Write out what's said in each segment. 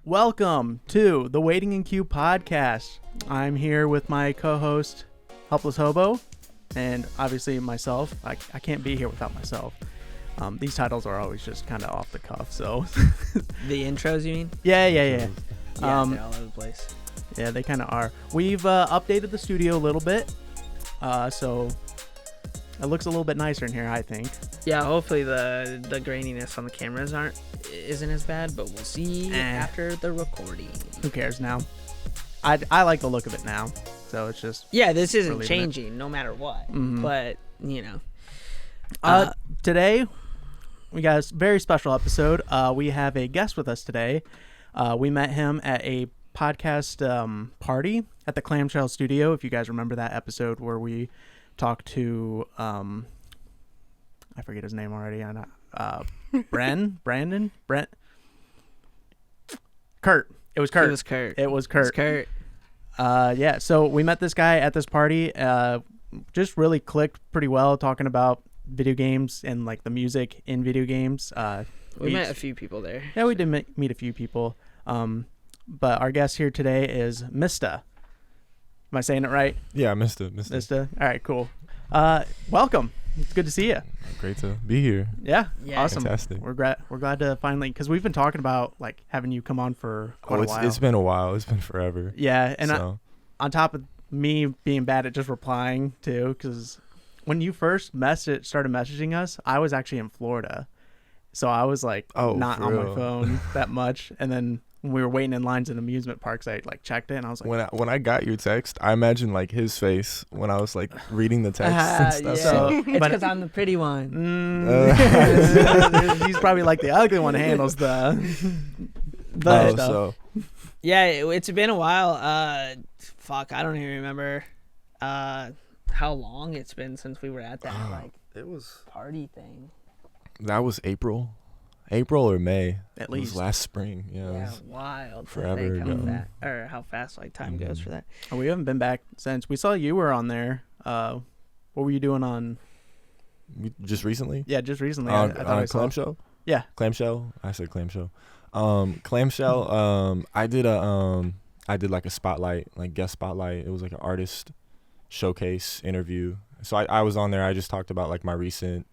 Welcome to the Waiting in Queue podcast. I'm here with my co-host, Helpless Hobo, and obviously myself. I can't be here without myself. These titles are always just kind of off the cuff, so. The intros, you mean? Yeah. Yeah, they're all over the place. Yeah, they kind of are. We've updated the studio a little bit, so it looks a little bit nicer in here, I think. Yeah, hopefully the graininess on the cameras isn't as bad, but we'll see after the recording. Who cares now? I like the look of it now, so it's just... Yeah, this isn't changing no matter what, but, you know. Today, we got a very special episode. We have a guest with us today. We met him at a podcast party at the Clamshell Studio, if you guys remember that episode where we talked to... I forget his name already. Brent. Kurt. It was Kurt. Yeah. So we met this guy at this party. Just really clicked pretty well, talking about video games and like the music in video games. We met a few people there. Yeah, we did meet a few people. But our guest here today is Mista. Am I saying it right? Yeah, Mista. All right, cool. Welcome. It's good to see you. Great to be here. Yeah, awesome. Fantastic. We're glad to finally, because we've been talking about like having you come on for quite a while. It's been a while. It's been forever. Yeah, and on top of me being bad at just replying too, because when you first started messaging us, I was actually in Florida, so I was like not on my phone that much, and then when we were waiting in lines in amusement parks, I like checked it and I was like, when I got your text, I imagined like his face when I was like reading the text and stuff. Yeah. So It's because I'm the pretty one. He's probably like the ugly one handles the stuff. So Yeah, it's been a while. I don't even remember how long it's been since we were at that it was party thing. That was April or May. At It least was last spring. Yeah, Wild. forever ago. How fast like time goes for that. We haven't been back since. We saw you were on there. What were you doing on? Just recently? Yeah, just recently. On I Clamshell? Yeah. Clamshell? I said Clamshell. Clamshell, I did like a spotlight, like guest spotlight. It was like an artist showcase interview. So I was on there. I just talked about like my recent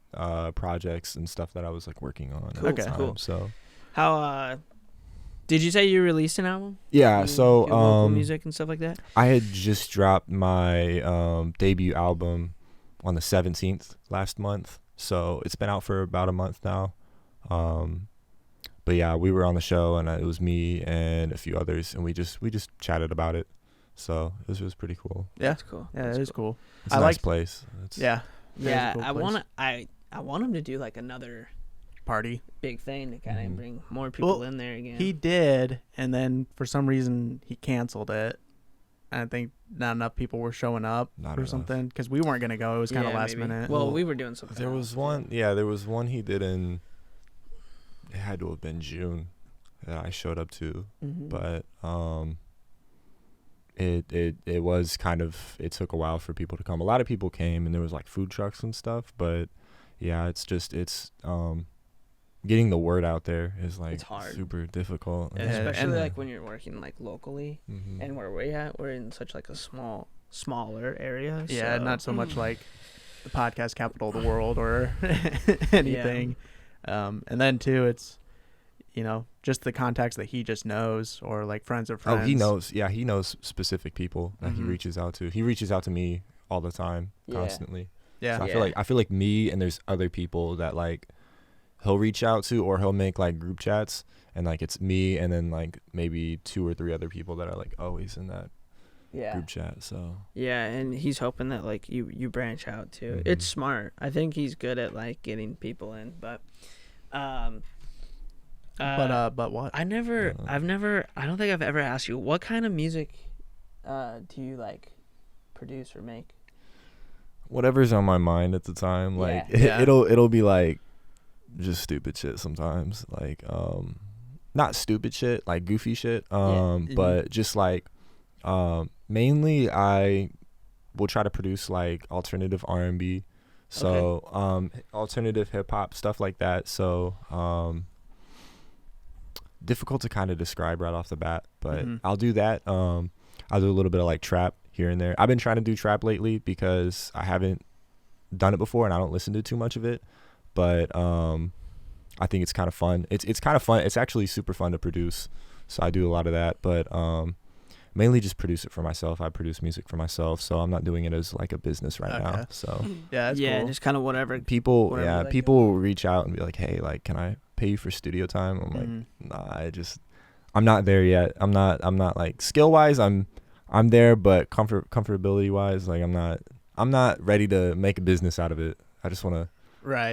projects and stuff that I was like working on at the time. Cool. So how did you say you released an album? Yeah, so local music and stuff like that? I had just dropped my debut album on the 17th last month. So it's been out for about a month now. But yeah, we were on the show and it was me and a few others and we just chatted about it. So this was pretty cool. Yeah, that's cool. Yeah, it is cool. It's a nice place. Yeah. I want him to do like another party big thing to kind of bring more people in there again. He did, and then for some reason he canceled it. I think not enough people were showing up something because we weren't gonna go. It was kind of last minute. Well, we were doing something. There was one. Yeah, there was one he did in. It had to have been June that I showed up to, but it was kind of, it took a while for people to come. A lot of people came and there was like food trucks and stuff, but yeah, it's getting the word out there is like super difficult. Yeah, especially like when you're working like locally and where we're in such like a smaller area. Yeah, not so much like the podcast capital of the world or anything. And then too, it's, just the contacts that he just knows or like friends of friends. Oh, he knows. Yeah, he knows specific people that he reaches out to. He reaches out to me all the time, constantly. Yeah. So I feel like me and there's other people that like he'll reach out to or he'll make like group chats and like it's me and then like maybe 2 or 3 other people that are like always in that group chat. So yeah, and he's hoping that like you branch out too. It's smart. I think he's good at like getting people in, but what? I don't think I've ever asked you what kind of music do you like produce or make? Whatever's on my mind at the time. Like it'll be like just stupid shit sometimes. Like not stupid shit, like goofy shit. But just like mainly I will try to produce like alternative R&B. So alternative hip hop, stuff like that. So difficult to kind of describe right off the bat, but I'll do that. I'll do a little bit of like trap here and there. I've been trying to do trap lately because I haven't done it before and I don't listen to too much of it, but I think it's kind of fun. It's kind of fun. It's actually super fun to produce, so I do a lot of that, but mainly just produce it for myself. I produce music for myself, so I'm not doing it as like a business right now. So yeah, that's cool. just kind of whatever. People Whatever people will reach out and be like, hey, like, can I pay you for studio time? I'm like, nah, I'm not there yet. I'm not like skill wise I'm there, but comfortability wise, like I'm not ready to make a business out of it. I just want to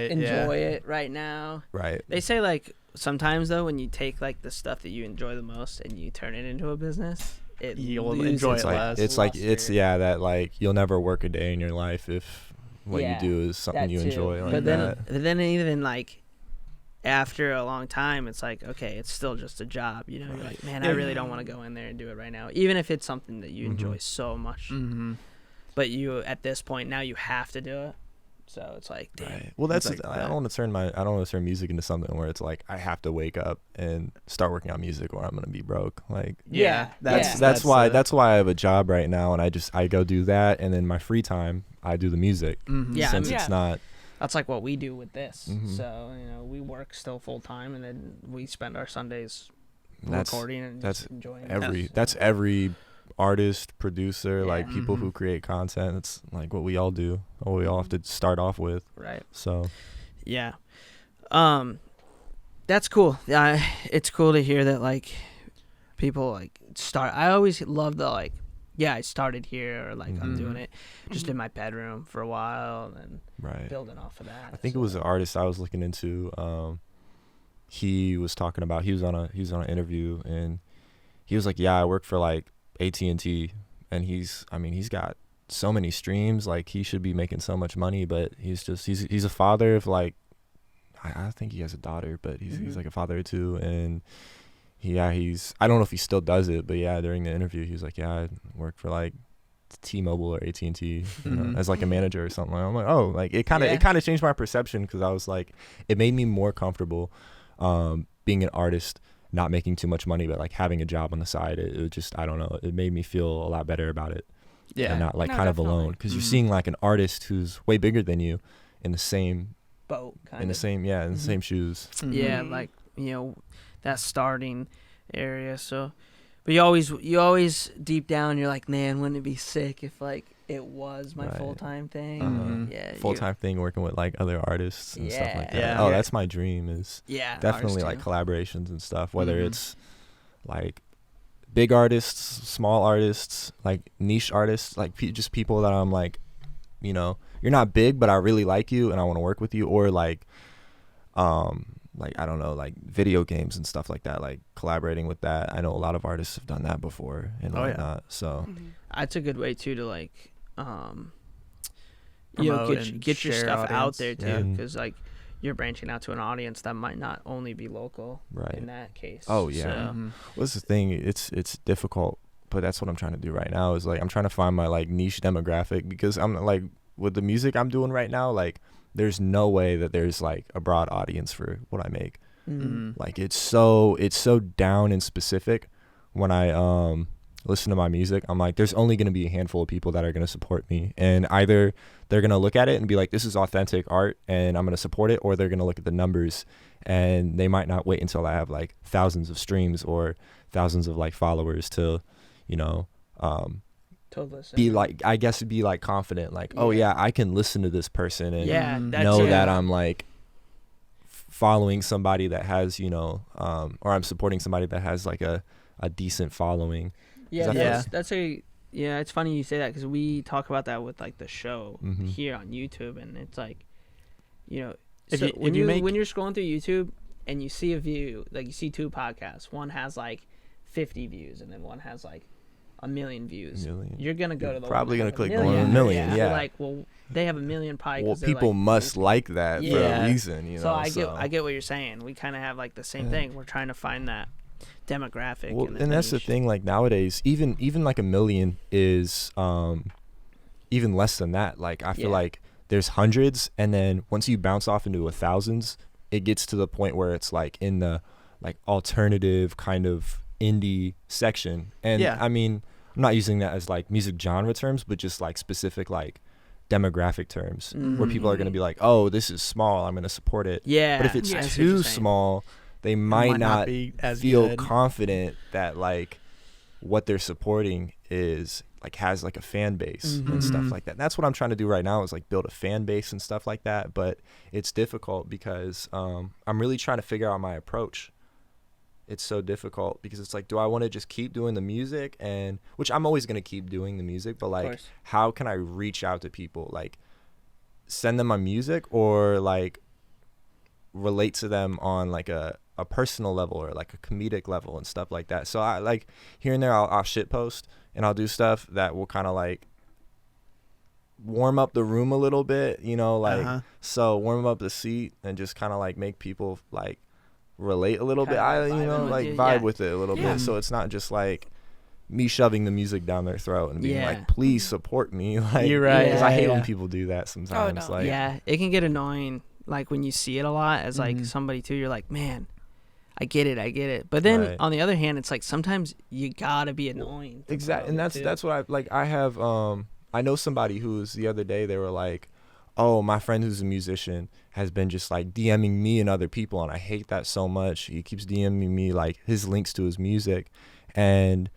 enjoy it right now. Right. They say like sometimes though, when you take like the stuff that you enjoy the most and you turn it into a business, you'll enjoy it less. It's that like you'll never work a day in your life if what you do is something you enjoy. Like but then even like after a long time, it's like, okay, it's still just a job, you know. You're like, man, I really don't want to go in there and do it right now, even if it's something that you enjoy so much. But you, at this point now, you have to do it. So it's like, damn. Right. Well, that's like I don't want to turn music into something where it's like I have to wake up and start working on music or I'm gonna be broke. Like that's why I have a job right now, and I go do that, and then my free time I do the music. Since it's not. That's like what we do with this. So, you know, we work still full time, and then we spend our Sundays recording and just enjoying it. That's every artist, producer, like people who create content. It's like what we all do. What we all have to start off with. Right. So. Yeah. That's cool. Yeah, it's cool to hear that like people like start. I always love the like, I started here, or like I'm doing it just in my bedroom for a while, and then building off of that. I think it was an artist I was looking into. He was talking about he was on an interview, and he was like, I work for like AT&T, and he's got so many streams, like he should be making so much money, but he's a father of like, I think he has a daughter, but he's like a father too, and he's I don't know if he still does it, but during the interview he was like, I work for like T-Mobile or AT&T as like a manager or something. I'm like, oh, like it kind of changed my perception, because I was like, it made me more comfortable being an artist, not making too much money, but like having a job on the side. It just, I don't know, it made me feel a lot better about it. And not like kind of alone, because you're seeing like an artist who's way bigger than you in the same boat, in the same shoes. Like, you know, that starting area. So, but you always deep down you're like, man, wouldn't it be sick if like it was my full-time thing? Full-time thing, working with like other artists and stuff like that. Yeah. Oh, that's my dream, is definitely like collaborations and stuff, whether it's like big artists, small artists, like niche artists, like just people that I'm like, you know, you're not big, but I really like you and I want to work with you, or like I don't know, like video games and stuff like that, like collaborating with that. I know a lot of artists have done that before and whatnot. So that's a good way too to like get your stuff out there too, because like you're branching out to an audience that might not only be local in that case. Oh yeah. So. What's the thing? It's difficult, but that's what I'm trying to do right now, is like I'm trying to find my like niche demographic, because I'm like, with the music I'm doing right now, like there's no way that there's like a broad audience for what I make. Like it's so down and specific. When I listen to my music, I'm like, there's only going to be a handful of people that are going to support me, and either they're going to look at it and be like, this is authentic art and I'm going to support it, or they're going to look at the numbers and they might not wait until I have like thousands of streams or thousands of like followers to, you know, be like confident, like, oh yeah, I can listen to this person and know that I'm like following somebody that has, you know, or I'm supporting somebody that has like a decent following. It's funny you say that, because we talk about that with like the show here on YouTube, and it's like, you know, when you're scrolling through YouTube and you see a view, like you see two podcasts, one has like 50 views and then one has like a million views. You're gonna go to the probably one gonna click the one 1 million. You're like, well, they have a million probably. Well, people like, must like that for a reason, you know. So I get what you're saying. We kind of have like the same thing. We're trying to find that demographic. Well, and that's the thing. Like nowadays, even like a million is even less than that. Like I feel like there's hundreds, and then once you bounce off into a thousands, it gets to the point where it's like in the like alternative kind of indie section. And I mean, I'm not using that as like music genre terms, but just like specific like demographic terms where people are going to be like, oh, this is small, I'm going to support it. But if it's too small, they might not be feel confident that like what they're supporting is like has like a fan base and stuff like that. And that's what I'm trying to do right now, is like build a fan base and stuff like that. But it's difficult because I'm really trying to figure out my approach. It's so difficult because it's like, do I want to just keep doing the music, and which I'm always going to keep doing the music, but like how can I reach out to people, like send them my music, or like relate to them on like a personal level or like a comedic level and stuff like that. So I like here and there I'll shit post and I'll do stuff that will kind of like warm up the room a little bit, you know, like so warm up the seat and just kind of like make people like relate a little bit. I you know like vibe with it a little bit, so it's not just like me shoving the music down their throat and being like, please support me. Like, you're right. Because I hate when people do that sometimes. Like, it can get annoying. Like when you see it a lot as like somebody too, you're like, man, I get it. But then on the other hand, it's like sometimes you gotta be annoying. Exactly, and that's what I like. I have I know somebody who's the other day they were like, oh, my friend who's a musician has been just like DMing me and other people, and I hate that so much. He keeps DMing me like his links to his music, and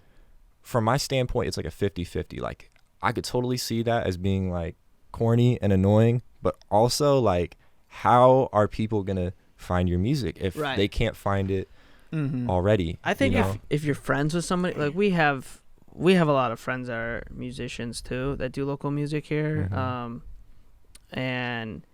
from my standpoint, it's like a 50-50. Like I could totally see that as being like corny and annoying, but also like, how are people gonna find your music if they can't find it already? I think if you're friends with somebody, like we have a lot of friends that are musicians too that do local music here, and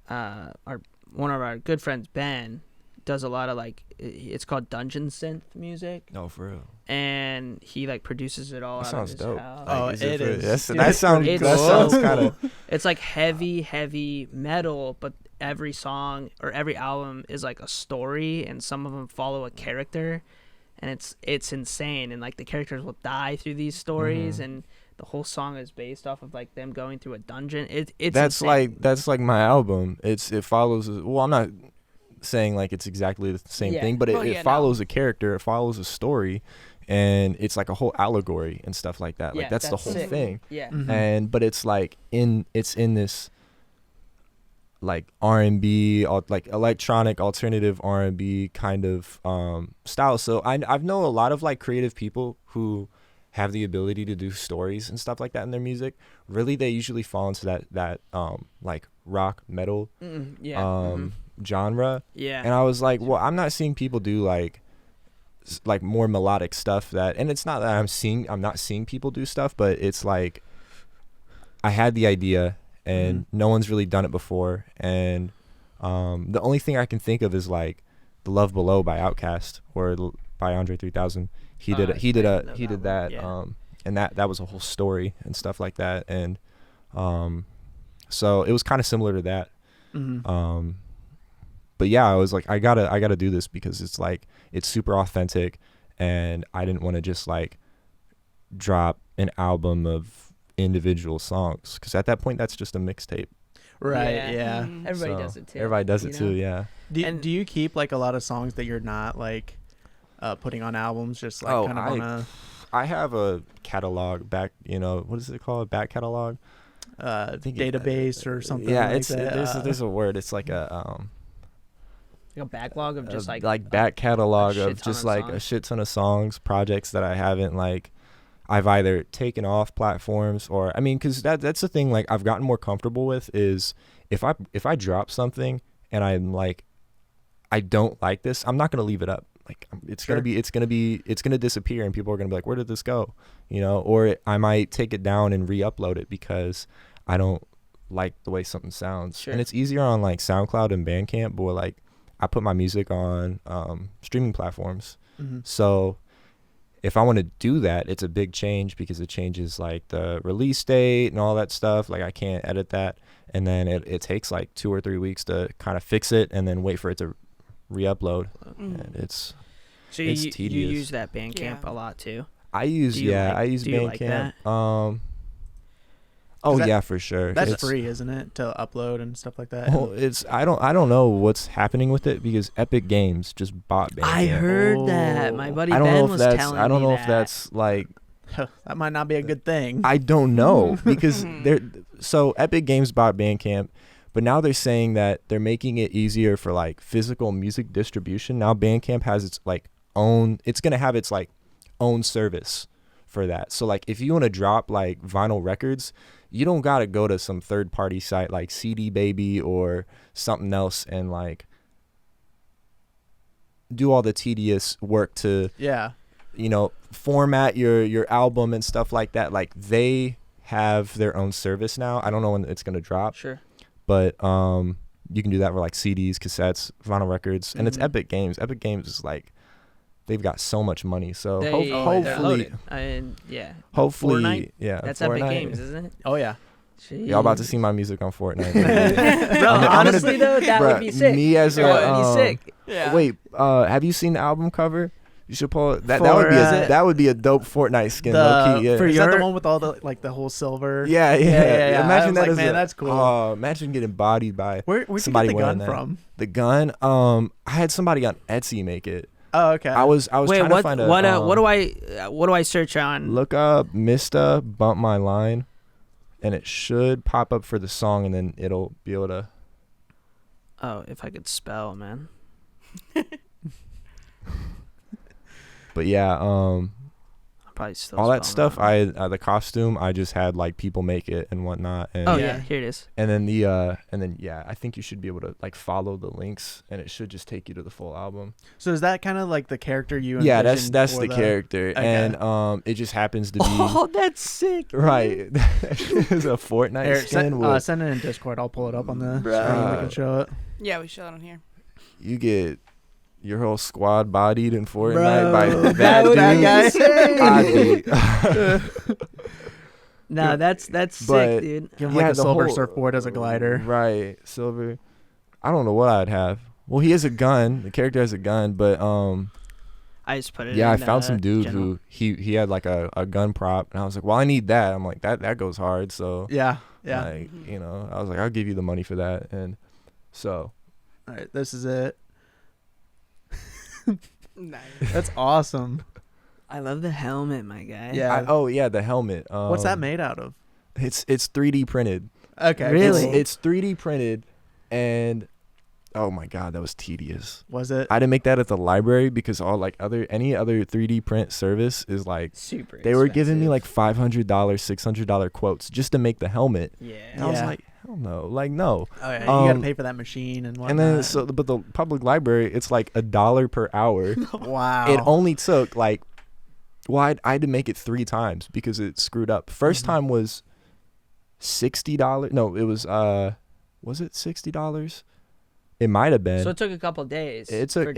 one of our good friends, Ben, does a lot of like, it's called dungeon synth music. Oh, for real? And he like produces it all. That sounds dope. House. Oh, it is. That sounds kind of. It's like heavy metal, but every song or every album is like a story, and some of them follow a character, and it's insane. And like the characters will die through these stories, and the whole song is based off of like them going through a dungeon. It's insane. That's like my album. It follows. Well, I'm not saying like it's exactly the same thing, but it follows a character. It follows a story, and it's like a whole allegory and stuff like that. Like that's the whole thing. Yeah. And but it's like in this like R&B, like electronic alternative R&B kind of style. So I've known a lot of like creative people who have the ability to do stories and stuff like that in their music. Really, they usually fall into that like rock metal genre. Yeah. And I was like, well, I'm not seeing people do like more melodic stuff that, and it's not that I'm not seeing people do stuff, but it's like I had the idea and no one's really done it before, and the only thing I can think of is like The Love Below by Outkast or by Andre 3000. He did that and that was a whole story and stuff like that, and so it was kind of similar to that. But yeah, I was like, I gotta do this because it's like it's super authentic, and I didn't want to just like drop an album of individual songs, because at that point that's just a mixtape. Right. Yeah. Everybody does it too. Everybody does it too. Yeah. Do you keep like a lot of songs that you're not like putting on albums, just like kind of on a... I have a catalog back, what is it called? Back catalog? Database or something. Yeah, like that. There's a word. It's like a like a backlog of just like back catalog of just like a shit ton of songs, projects that I haven't like I've either taken off platforms, or I mean, because that's the thing, like I've gotten more comfortable with is if I drop something and I'm like, I don't like this, I'm not gonna leave it up. Like it's gonna disappear, and people are gonna be like, where did this go? Or I might take it down and re-upload it because I don't like the way something sounds. And it's easier on like SoundCloud and Bandcamp, but like I put my music on streaming platforms. So if I want to do that, it's a big change because it changes like the release date and all that stuff. Like I can't edit that, and then it takes like 2 or 3 weeks to kind of fix it and then wait for it to re-upload. And it's tedious. You use that Bandcamp a lot too? I use Bandcamp. Like that? Oh yeah, for sure. That's free, isn't it, to upload and stuff like that? Well, I don't know what's happening with it because Epic Games just bought Bandcamp. I heard that. My buddy Ben was telling me I don't know if that's like that might not be a good thing. I don't know because so Epic Games bought Bandcamp, but now they're saying that they're making it easier for like physical music distribution. Now Bandcamp has its like own. It's gonna have its like own service for that. So like if you want to drop like vinyl records, you don't gotta go to some third party site like CD Baby or something else and like do all the tedious work to format your album and stuff like that. Like they have their own service now. I don't know when it's gonna drop. Sure. But you can do that for like CDs, cassettes, vinyl records, and it's Epic Games. Epic Games is like they've got so much money. So hopefully, hopefully, Fortnite? Yeah, that's Fortnite. Epic Games, isn't it? Oh yeah. Jeez. Y'all about to see my music on Fortnite. Bro, honestly though, that would be sick. Me as would be sick. Yeah. Wait, have you seen the album cover? You should pull it. That would be a dope Fortnite skin, low key. Yeah. Is that the one with all the like the whole silver? Yeah. Imagine that. Man, that's cool. Imagine getting bodied by where'd somebody you get the gun that. from? The gun. I had somebody on Etsy make it. Oh, okay. I was trying to find what do I search on? Look up Mista Bump My Line, and it should pop up for the song, and then it'll be able to. Oh, if I could spell, man. But yeah, I'll probably still all that stuff. The costume. I just had like people make it and whatnot. And here it is. And then I think you should be able to like follow the links, and it should just take you to the full album. So is that kind of like the character you? Yeah, that's the character, okay. And it just happens to be. Oh, that's sick. Right, it's a Fortnite skin. Send it in Discord. I'll pull it up on the screen. We can show it. Yeah, we show it on here. You get your whole squad bodied in Fortnite by that dude. No, that's sick, dude. Give him like a silver surfboard as a glider. Right, silver. I don't know what I'd have. Well, he has a gun. The character has a gun, but I just put it. Yeah, I found some dude who he had like a gun prop, and I was like, well, I need that. I'm like that goes hard, so yeah. Like I was like, I'll give you the money for that, and so. All right, this is it. Nice. That's awesome. I love the helmet, my guy. Yeah. The helmet. What's that made out of? It's 3D printed. Okay. Really? It's 3D printed, and oh my god, that was tedious. Was it? I didn't make that at the library because any other 3D print service is like super. They were giving me like $500, $600 quotes just to make the helmet. Yeah. And I was like, hell no, like no. Oh yeah, you gotta pay for that machine and whatnot. And then but the public library, it's like $1 per hour. Wow. It only took like, I had to make it 3 times because it screwed up. First time was $60. No, it was it $60? It might have been. So it took a couple days. It took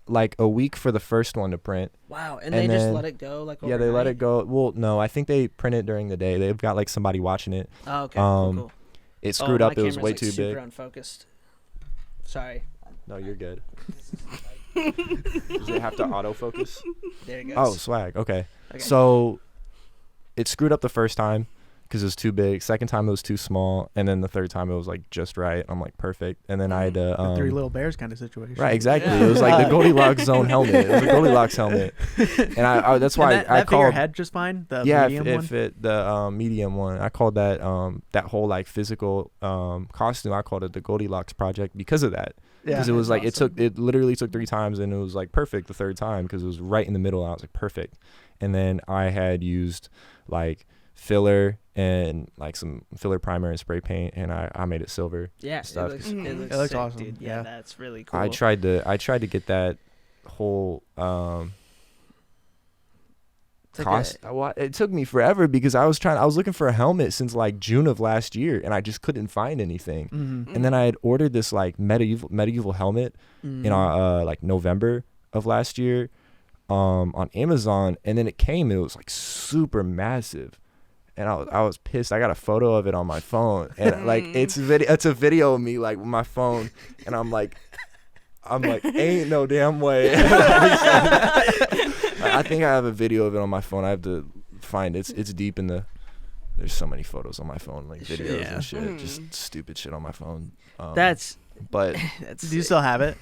like a week for the first one to print. Wow, and they just let it go like overnight? Yeah, they let it go. Well, no, I think they print it during the day. They've got like somebody watching it. Oh, okay, cool. It screwed up. It was way like too big. Super unfocused. Sorry. No, you're good. Does it have to autofocus? There it goes. Oh, swag. Okay. So it screwed up the first time because it was too big. Second time it was too small, and then the third time it was like just right. I'm like perfect, and then I had to the 3 little bears kind of situation. Right, exactly. Yeah. It was like the Goldilocks zone helmet. It was a Goldilocks helmet, and I that's why I called your head just fine. The medium one? The medium one. I called that that whole like physical costume. I called it the Goldilocks project because of that. Because it was like awesome. It literally took 3 times, and it was like perfect the third time because it was right in the middle. I was like perfect, and then I had used like filler and like some filler primer and spray paint, and I made it silver. Yeah, stuff. It looks sick, awesome. Dude. Yeah, that's really cool. I tried to get that whole cost. It took me forever because I was looking for a helmet since like June of last year, and I just couldn't find anything. Mm-hmm. And then I had ordered this like medieval helmet in like November of last year on Amazon, and then it came. It was like super massive. And I was pissed. I got a photo of it on my phone, and like it's a video of me like with my phone, and I'm like, ain't no damn way. I think I have a video of it on my phone. I have to find it. It's deep in the there's so many photos on my phone, like videos and shit, just stupid shit on my phone. But do you still have it?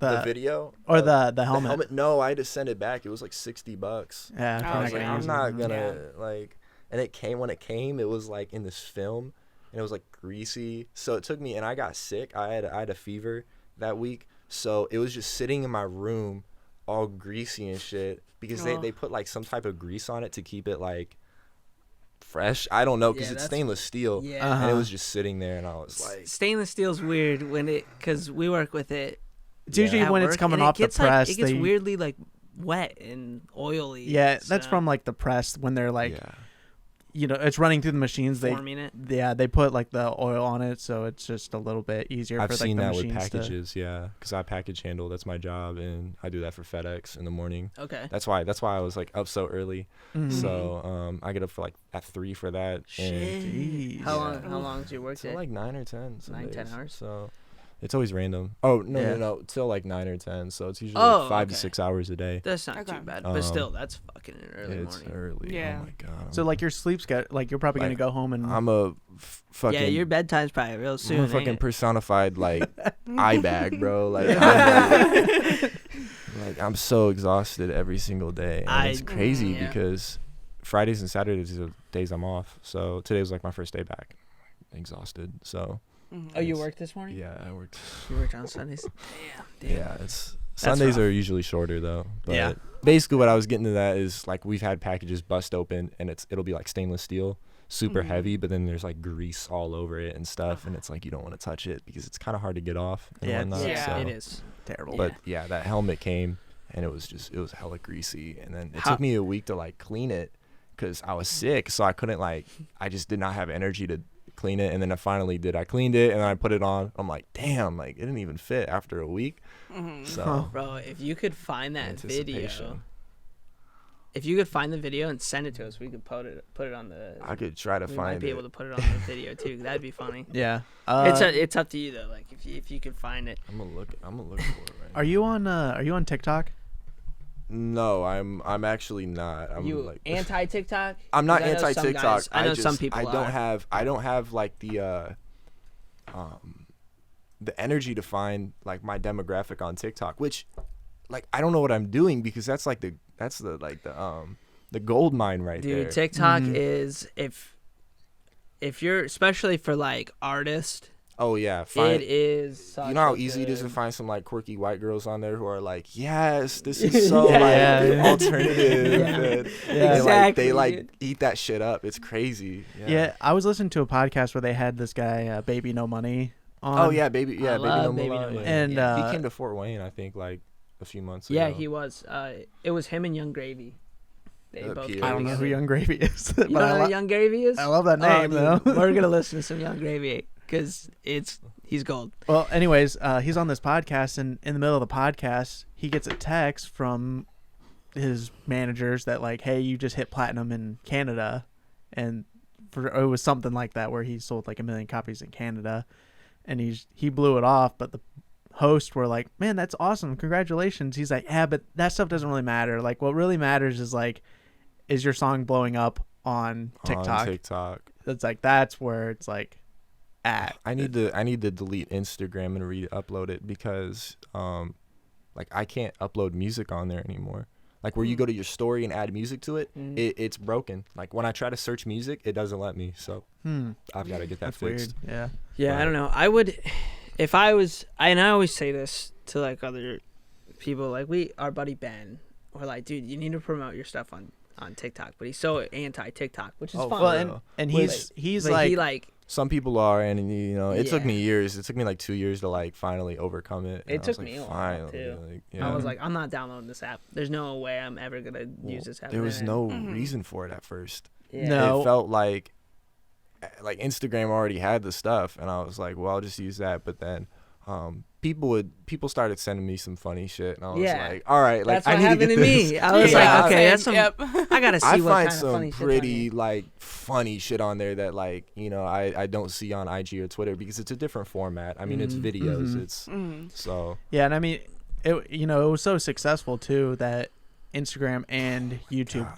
The video or the helmet? No, I had to send it back. It was like $60. Yeah, I was like, I'm not gonna like. And when it came, it was like in this film, and it was like greasy. So it took me, and I got sick. I had a fever that week, so it was just sitting in my room, all greasy and shit, because they put like some type of grease on it to keep it like fresh. I don't know, because it's stainless steel, and it was just sitting there, and I was like, stainless steel's weird because we work with it. It's usually when it's coming off the press, it gets weirdly like wet and oily. Yeah, that's from like the press when they're like. Yeah. You know, it's running through the machines. Forming it. Yeah, they put like the oil on it, so it's just a little bit easier. I've for, seen like, that the with packages, because I package handle. That's my job, and I do that for FedEx in the morning. Okay. That's why I was like up so early. Mm-hmm. So I get up for like at 3 for that. Shit. How long do you work? Till like 9 or 10. 10 hours. So. It's always random. Oh, no. Till like 9 or 10. So it's usually like 5 to 6 hours a day. That's not too bad. But still, that's fucking early morning. It's early. Yeah. Oh, my God. So, like, your sleep's like, you're probably going to go home and... I'm a fucking... Yeah, your bedtime's probably real soon. I'm a fucking personified, like, eye bag, bro. Like, I'm so exhausted every single day. And it's crazy because Fridays and Saturdays are the days I'm off. So today was, like, my first day back. Exhausted. So... Oh, you worked this morning? Yeah, I worked. You worked on Sundays? Damn. Yeah, Sundays are usually shorter though. But basically what I was getting to that is like we've had packages bust open and it'll be like stainless steel, super heavy, but then there's like grease all over it and stuff, and it's like you don't want to touch it because it's kind of hard to get off. And whatnot, so. It is terrible. But that helmet came and it was hella greasy, and then it took me a week to like clean it because I was sick, so I couldn't I just did not have energy to clean it, and then I finally did. I cleaned it and then I put it on. I'm like, damn, like it didn't even fit after a week. So bro, if you could find that video, if you could find the video and send it to us, we could put it on the. I could try to find it. We might be able to put it on the video too. That'd be funny. Yeah, it's up to you though. Like if you could find it. I'm gonna look for it right now. Are you on TikTok? No, I'm actually not. I'm you like anti TikTok? I'm not anti TikTok. I know some people. I don't have like the energy to find like my demographic on TikTok, which like I don't know what I'm doing because that's the gold mine right there. Dude, TikTok is if you're especially for like artists. Oh yeah, it is. You know how easy it is to find some like quirky white girls on there who are like, yes, this is so alternative. Exactly. They eat that shit up. It's crazy. Yeah, I was listening to a podcast where they had this guy, Baby No Money, on. Oh yeah, Baby No Money. And he came to Fort Wayne, I think, like a few months ago. Yeah, he was. It was him and Young Gravy. They both. I don't know who Young Gravy is. You know who Young Gravy is? I love that name though. We're gonna listen to some Young Gravy. Because he's gold. Well, anyways, he's on this podcast, and in the middle of the podcast, he gets a text from his managers that like, hey, you just hit platinum in Canada, and it was something like that where he sold like 1 million copies in Canada, and he blew it off, but the hosts were like, man, that's awesome, congratulations. He's like, yeah, but that stuff doesn't really matter. Like, what really matters is like, is your song blowing up on TikTok? It's like that's where it's like. I need to delete Instagram and re-upload it because like I can't upload music on there anymore. Like where you go to your story and add music to it, it's broken. Like when I try to search music, it doesn't let me. So I've got to get that fixed. Weird. Yeah, I don't know. I would, if I was, and I always say this to like other people, like our buddy Ben, we're like, dude, you need to promote your stuff on TikTok, but he's so anti TikTok, which is fine. Well, and he's like. Some people are, and you know, it took me years. It took me like 2 years to like finally overcome it. It took me a while too. I was like, I'm not downloading this app. There's no way I'm ever gonna use this app. There was no reason for it at first. Yeah. No, it felt like Instagram already had the stuff, and I was like, well, I'll just use that. But then people started sending me some funny shit, and I was like, all right, like that's what I need happened to get to this. me. I was like, okay, that's some. I gotta see what kind of funny shit. I find some pretty like funny shit on there that like I don't see on IG or Twitter because it's a different format. I mean, it's videos. It's so yeah, and I mean, it was so successful too that Instagram and YouTube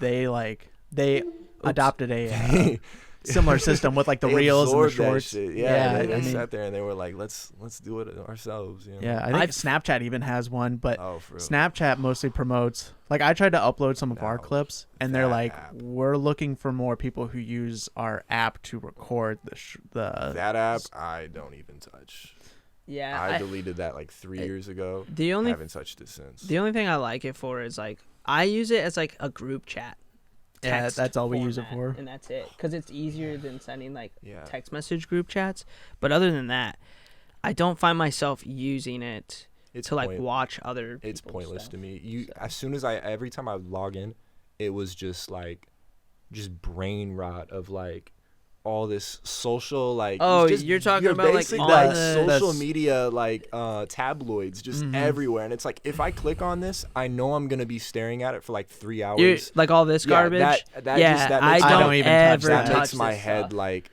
they adopted a. similar system with like the reels and the shorts. Yeah, they sat there and they were like, let's do it ourselves. You know? Yeah, I think Snapchat even has one, but Snapchat mostly promotes. Like I tried to upload some of our clips, and they're like, we're looking for more people who use our app to record that app. I don't even touch. Yeah, I deleted that like 3 years ago. I haven't touched it since. The only thing I like it for is like I use it as like a group chat. Yeah, that's all we use it for, and that's it. Because it's easier than sending like text message group chats. But other than that, I don't find myself using it to like watch other. It's pointless to me. As soon as every time I log in, it was just brain rot of like all this social like. Oh, you're talking about like social media like tabloids just everywhere, and it's like if I click on this, I know I'm gonna be staring at it for like 3 hours. Like all this garbage. I don't even touch that. That makes my head like.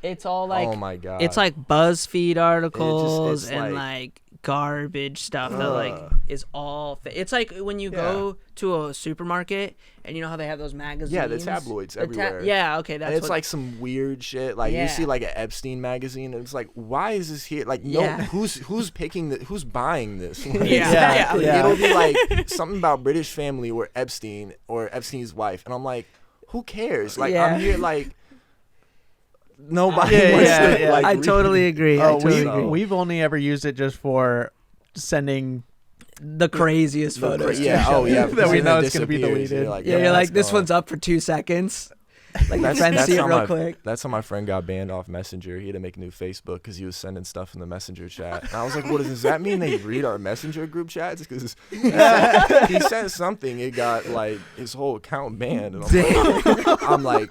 It's all like, oh my god, it's like BuzzFeed articles and like garbage stuff that like is all it's like when you go to a supermarket and you know how they have those magazines, the tabloids everywhere. Okay, that's and it's like some weird shit like you see like an Epstein magazine and it's like, why is this here? Like who's picking who's buying this? Like, it'll be like something about British family or Epstein's wife, and I'm like, who cares? Like I'm here like nobody wants to, like, I totally agree. We've only ever used it just for sending the craziest photos. That we know it's going to be deleted. You're like, this one's up for 2 seconds. Like, that's see it real quick. That's how my friend got banned off Messenger. He had to make a new Facebook because he was sending stuff in the Messenger chat. And I was like, does that mean they read our Messenger group chats? Because he sent something, it got like his whole account banned. And I'm like,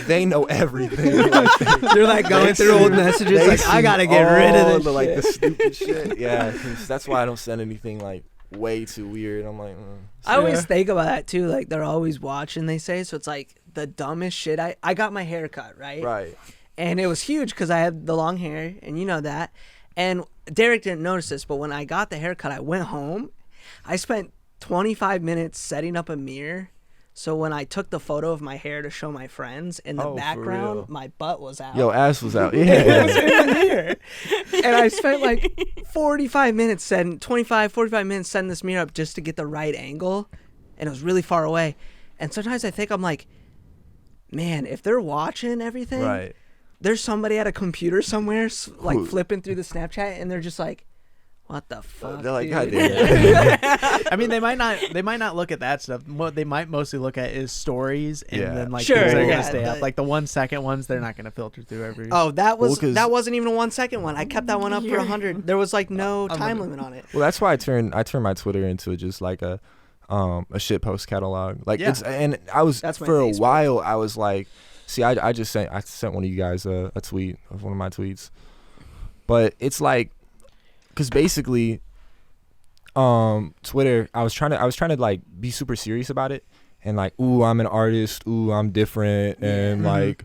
they know everything. They're like going through old messages. Like, I gotta get rid of this. Like the stupid shit. Yeah, that's why I don't send anything like way too weird. I'm like, I always think about that too. Like they're always watching. They say so. It's like the dumbest shit. I got my hair cut right, and it was huge because I had the long hair, and you know that. And Derek didn't notice this, but when I got the haircut, I went home. I spent 25 minutes setting up a mirror. So when I took the photo of my hair to show my friends, in the background, my butt was out. Yo, ass was out. Yeah. It was in the mirror. And I spent like 45 minutes setting this mirror up just to get the right angle. And it was really far away. And sometimes I think I'm like, man, if they're watching everything, there's somebody at a computer somewhere like flipping through the Snapchat and they're just like, what the fuck? They're like, God damn. I mean, they might not look at that stuff. What they might mostly look at is stories, and then like things that are gonna stay up. Like the 1 second ones, they're not gonna filter through every. Oh, that wasn't even a 1 second one. I kept that one up for 100. There was like no time limit on it. Well, that's why I turned my Twitter into just like a shit post catalog. Like it's, and I was for a while I was like, see, I sent one of you guys a tweet of one of my tweets, but it's like. Because basically, Twitter, I was trying to like be super serious about it, and like, ooh, I'm an artist, ooh, I'm different, and like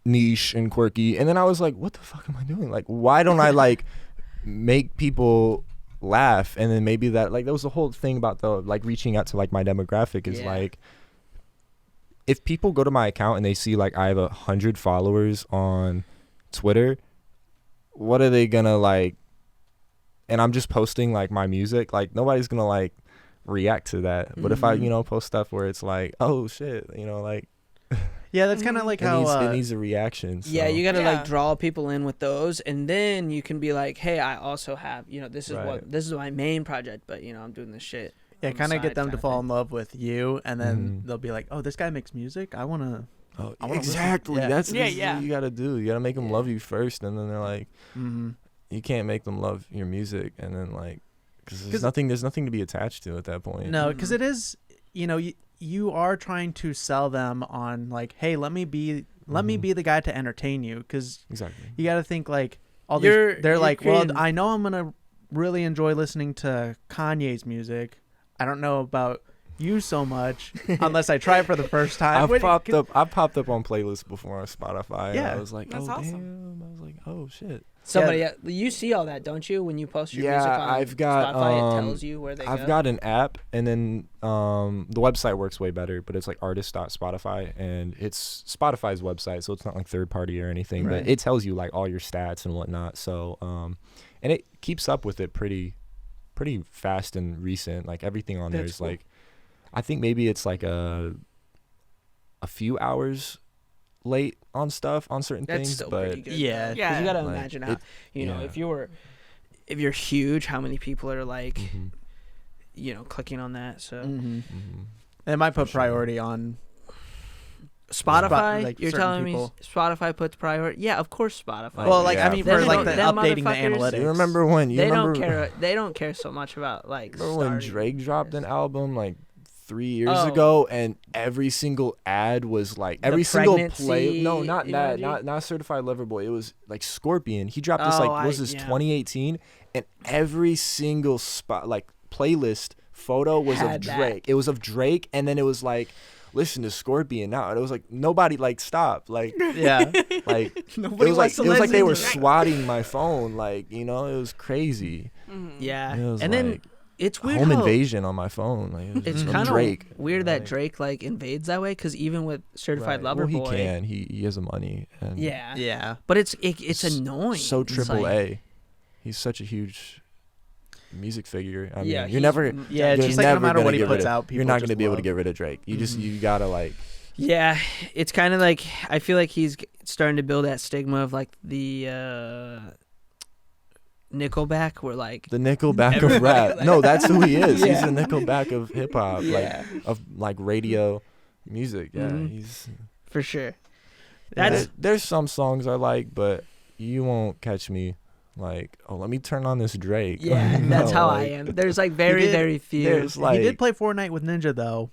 niche and quirky, and then I was like, what the fuck am I doing? Like, why don't I like make people laugh? And then maybe that was the whole thing about the like reaching out to like my demographic is like, if people go to my account and they see like I have 100 followers on Twitter, what are they gonna like? And I'm just posting like my music, like nobody's gonna like react to that. But if I post stuff where it's like, oh shit, like that's kind of like how it needs a reaction. So. Yeah, you gotta like draw people in with those, and then you can be like, hey, I also have this is my main project, but I'm doing this shit. Yeah, kind of get them to fall in love with you, and then they'll be like, oh, this guy makes music, I wanna. Oh, exactly. That's what you gotta do. You gotta make them love you first, and then they're like. You can't make them love your music, and then like, because there's nothing to be attached to at that point. No, because it is, you are trying to sell them on like, hey, let me be the guy to entertain you, because you got to think like they're like, well, I know I'm gonna really enjoy listening to Kanye's music. I don't know about you so much unless I try it for the first time. I popped up on playlists before on Spotify. Yeah, and I was like, oh awesome. Damn. I was like, oh shit. Somebody, you see all that, don't you? When you post your music on I've got, Spotify, it tells you where they go. I've got an app, and then the website works way better, but it's like artist.spotify, and it's Spotify's website, so it's not like third party or anything, but it tells you like all your stats and whatnot. So, and it keeps up with it pretty fast and recent. Like everything on there is cool. Like, I think maybe it's like a few hours late on stuff on certain That's things, still but pretty good. Yeah, because you gotta like, imagine how if you're huge, how many people are like, clicking on that. So It might put priority on Spotify. like you're telling people. Me Spotify puts priority? Yeah, of course Spotify. Well, like I mean, for like the updating the analytics. You remember when don't care. They don't care so much about like. Remember when Drake dropped an album like 3 years ago, and every single ad was like every single play. No, not that. Not Certified Lover Boy. It was like Scorpion. He dropped this 2018, and every single spot like playlist photo was of Drake. It was of Drake, and then it was like, listen to Scorpion now. And it was like nobody like stopped. Like like it was like they were swatting my phone. Like it was crazy. Yeah, it was and then. It's weird. Home invasion on my phone. Like, it's kind of weird that Drake like invades that way, because even with Certified Lover Boy, he can. He has the money. And yeah. But it's annoying. So AAA. He's such a huge music figure. I mean, you're never. Yeah, just like no matter what he puts out, you're not going to be able to get rid of Drake. You just you gotta like. Yeah, it's kind of like I feel like he's starting to build that stigma of like the. Nickelback were like the Nickelback of rap. No, that's who he is. He's the Nickelback of hip hop, like radio music. Yeah, he's for sure. There's some songs I like, but you won't catch me like, oh, let me turn on this Drake. Yeah, that's how I am. There's like very few. He did play Fortnite with Ninja though.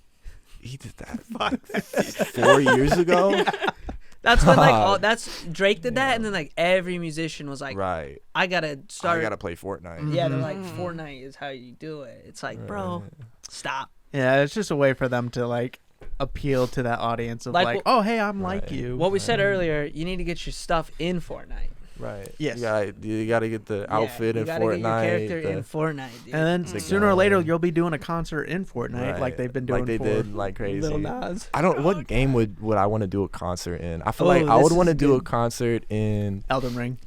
He did that 4 years ago. That's when like that's Drake did that, and then like every musician was like, right, I gotta play Fortnite. Yeah, they're like, Fortnite is how you do it. It's like, bro, stop. Yeah, it's just a way for them to like appeal to that audience of like oh hey, I'm like you. What we said earlier, you need to get your stuff in Fortnite. Right. Yes. You gotta get the outfit in Fortnite. You gotta get your character in Fortnite, dude. And then sooner or later you'll be doing a concert in Fortnite, like they've been doing. Like they did, like crazy. Lil Nas. What game would I want to do a concert in? I feel like I would want to do a concert in Elden Ring.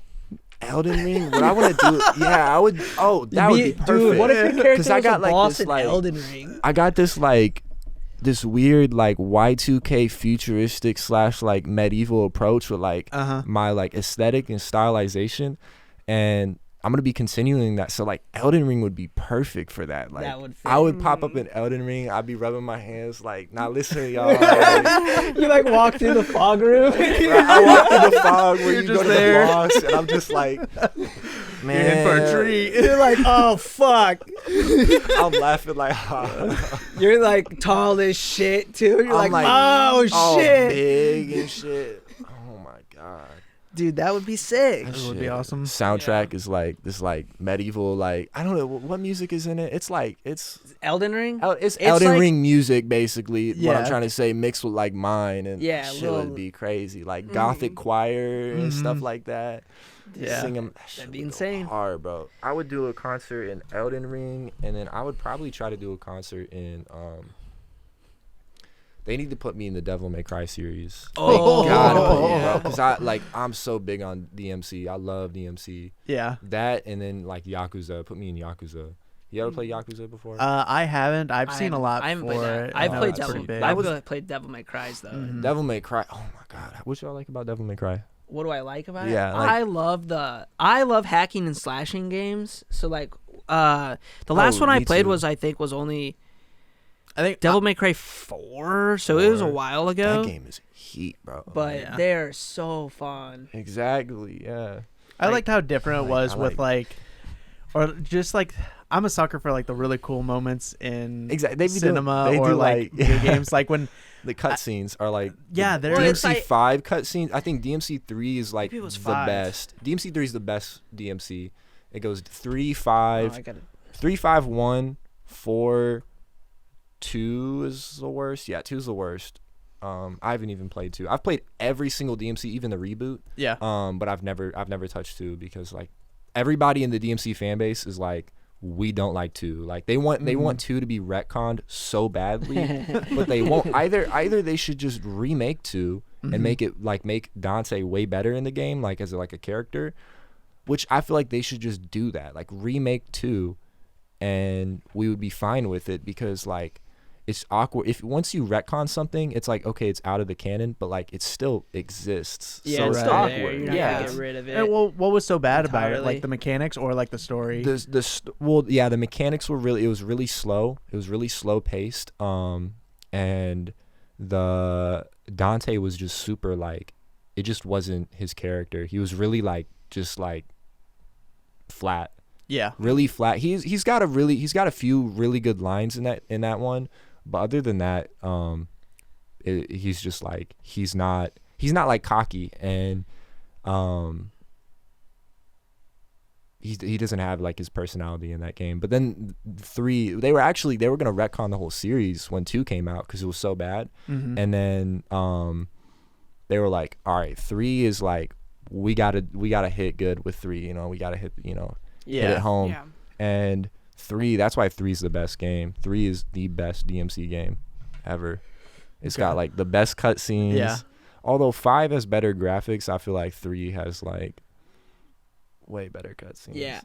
Elden Ring? What I want to do? Yeah, I would. Oh, that would be perfect. Dude, what if your character was a boss in Elden Ring? I got this this weird like Y2K futuristic / like medieval approach with like my like aesthetic and stylization, and I'm gonna be continuing that. So like Elden Ring would be perfect for that. Like I would pop up in Elden Ring. I'd be rubbing my hands like, nah, listen to y'all. Like, you like walk through the fog room. I walk through the fog where you go to the boss, and I'm just like, man, you're in for a treat. You're like, oh fuck. I'm laughing like, you're like tall as shit too. You're like, oh shit, big and shit. Oh my god. Dude, that would be sick. That would be awesome. Soundtrack is like this like medieval, like I don't know what music is in it. It's Elden Ring. It's Elden Ring music basically. What I'm trying to say, mixed with like mine, and shit would be crazy. Like gothic choir and stuff like that. Yeah, sing them. That'd be insane. Hard, bro. I would do a concert in Elden Ring, and then I would probably try to do a concert in They need to put me in the Devil May Cry series. Oh, gotta put me, bro. Because I'm so big on DMC. I love DMC. Yeah. That and then like Yakuza. Put me in Yakuza. You ever played Yakuza before? I haven't. I've seen a lot for it. I've played Devil May Cry's though. Mm-hmm. Devil May Cry. Oh my god. What y'all like about Devil May Cry? What do I like about it? Yeah. I love hacking and slashing games. So like the last one I played was only Devil May Cry 4, so it was a while ago. That game is heat, bro. But they're so fun. Exactly, yeah. I liked how different it was with or just like, I'm a sucker for like the really cool moments in cinema or like video games. Like when the cutscenes are like, they're DMC 5 cutscenes. I think DMC 3 is like the best. DMC 3 is the best DMC. It goes 3, 5, 3, 5, 1, 4. 2 is the worst. Yeah, 2 is the worst. I haven't even played 2. I've played every single DMC, even the reboot. Yeah. But I've never touched 2 because like everybody in the DMC fan base is like, we don't like 2. Like they want 2 to be retconned so badly, but they won't. Either they should just remake 2 and make Dante way better in the game, like as a character, which I feel like they should just do that. Like remake 2, and we would be fine with it because like it's awkward if once you retcon something, it's like, okay, it's out of the canon, but like it still exists. Yeah, so it's it's still awkward. there. You're not gonna get rid of it. And what was so bad about it? entirely. Like the mechanics or like the story? The mechanics were it was really slow. It was really slow paced. And the Dante was just super like, it just wasn't his character. He was really like just like flat. Yeah. Really flat. He's got a few really good lines in that one, but other than that, he's just like he's not like cocky, and he doesn't have like his personality in that game. But then 3, they were gonna retcon the whole series when 2 came out because it was so bad, and then they were like, all right, 3 is like we gotta hit good with 3. You know, we gotta hit hit it home. Yeah. And 3, that's why 3 is the best game. 3 is the best DMC game ever. It's got like the best cutscenes. Yeah. Although 5 has better graphics, I feel like 3 has like way better cutscenes. Yeah,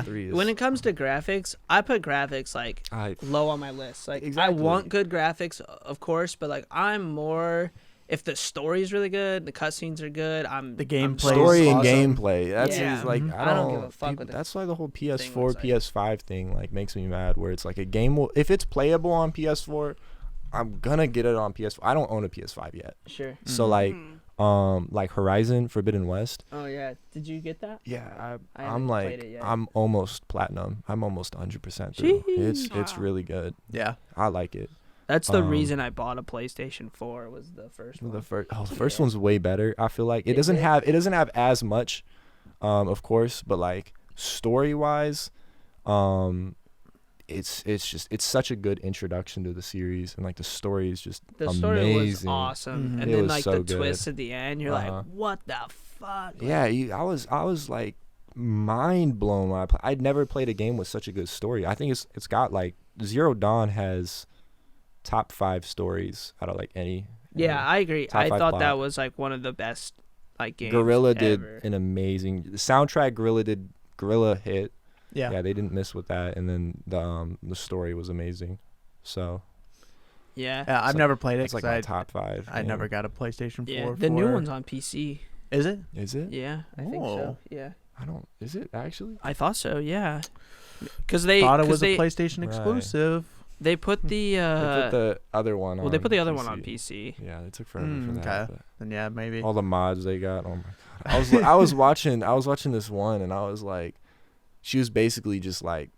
3 is, when it comes to graphics, I put graphics like low on my list. Like Exactly. I want good graphics, of course, but like I'm more if the story's really good, the cutscenes are good. The gameplay story and awesome. gameplay. That's Yeah. like I don't give a fuck what the that's why the whole PS4, thing looks like. PS5 thing like makes me mad. Where it's like a game will, if it's playable on PS4, I'm gonna get it on PS4. I don't own a PS5 yet, Sure. so like Horizon Forbidden West. Oh yeah, did you get that? Yeah, I I'm haven't played like it yet. I'm almost platinum. I'm almost 100% through. It's Wow. really good. Yeah. I like it. That's the reason I bought a PlayStation 4 was the first one. The first one's way better. I feel like it Is doesn't it? have as much, of course, but like story wise, it's such a good introduction to the series, and like the story is just The story was amazing. awesome, Mhm. and It then was like so the good. twist at the end, you're Uh-huh. like, what the fuck? Like, Yeah, I was like mind blown when I'd never played a game with such a good story. I think it's got like Zero Dawn has top 5 stories out of like any. Yeah, I agree. Top I 5 thought plot. that was like one of the best like games. Gorilla did ever. an amazing the soundtrack. Gorilla hit. Yeah. Yeah, they didn't miss with that, and then the story was amazing. So Yeah. Yeah, I've So never played it. it's like 'cause my top 5. I never got a PlayStation 4. Yeah. The new one's on PC. Is it? Is it? Yeah, I think Oh. so. Yeah. I don't. Is it actually? I thought so. Yeah. Because they Thought it was they, a PlayStation Right. exclusive. they put the They put the other one on. well they put the other one PC. on PC. Yeah, it took forever for that. Okay. but Then yeah, maybe. all the mods they got. Oh my god. I was watching this one, and I was like, she was basically just like